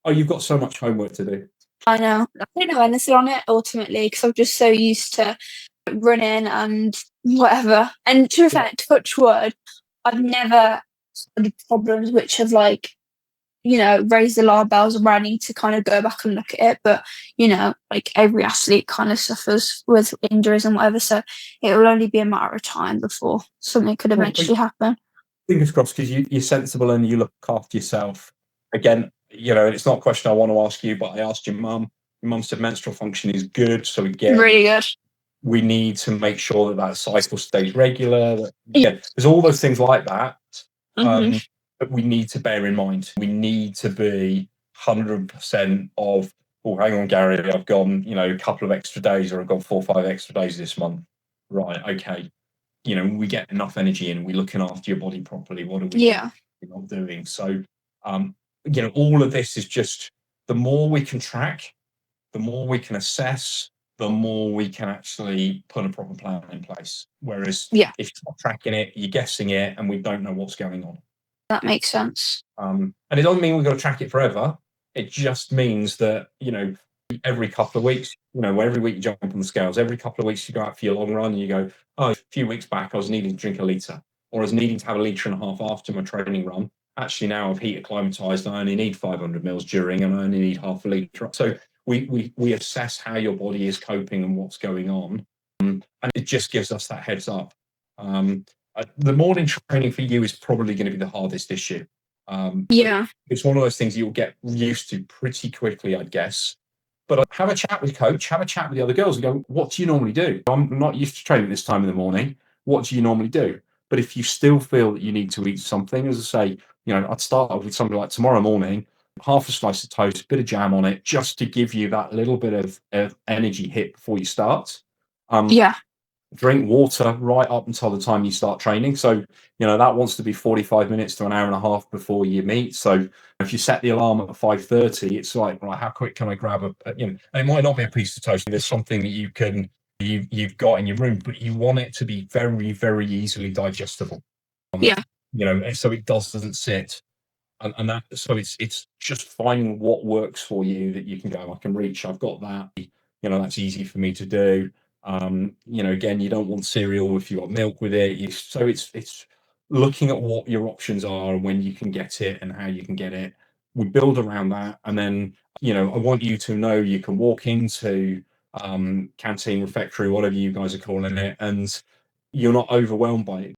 Oh, you've got so much homework to do. I know. I don't know anything on it ultimately because I'm just so used to running and whatever. And to be Yeah. fair, touch wood, I've never had problems which have like, raised alarm bells and where I need to kind of go back and look at it. But, like every athlete kind of suffers with injuries and whatever. So it will only be a matter of time before something could Well, eventually happen. fingers crossed, because you're sensible and you look after yourself. Again, it's not a question I want to ask you, but I asked your mum. Your mum said menstrual function is good. So again, Really good. we need to make sure that cycle stays regular. Yeah. There's all those things like that. Mhm. But we need to bear in mind, we need to be 100% of, oh, hang on, Gary, I've gone, a couple of extra days, or I've gone 4 or 5 extra days this month. Right, okay. We get enough energy in, we're looking after your body properly. What are we not doing? So, all of this is just, the more we can track, the more we can assess, the more we can actually put a proper plan in place. Whereas if you're not tracking it, you're guessing it, and we don't know what's going on. That makes sense. And it doesn't mean we've got to track it forever. It just means that, every couple of weeks, every week you jump on the scales, every couple of weeks you go out for your long run and you go, oh, a few weeks back I was needing to drink a litre, or I was needing to have a litre and a half after my training run. Actually, now I've heat acclimatized, I only need 500 mils during, and I only need half a litre. So we assess how your body is coping and what's going on. And it just gives us that heads up. The morning training for you is probably going to be the hardest issue. It's one of those things you'll get used to pretty quickly, I'd guess. But have a chat with coach, have a chat with the other girls and go, what do you normally do? I'm not used to training this time in the morning. What do you normally do? But if you still feel that you need to eat something, as I say, I'd start off with something like tomorrow morning, half a slice of toast, a bit of jam on it, just to give you that little bit of energy hit before you start. Drink water right up until the time you start training. So, that wants to be 45 minutes to an hour and a half before you meet. So if you set the alarm at 5:30, it's like, right, how quick can I grab and it might not be a piece of toast. There's something that you've got in your room, but you want it to be very, very easily digestible. So it doesn't sit. And that, so it's just finding what works for you that you can go, I can reach, I've got that, that's easy for me to do. Again, you don't want cereal if you've got milk with it. So it's looking at what your options are and when you can get it and how you can get it. We build around that. And then, I want you to know you can walk into canteen, refectory, whatever you guys are calling it, and you're not overwhelmed by it.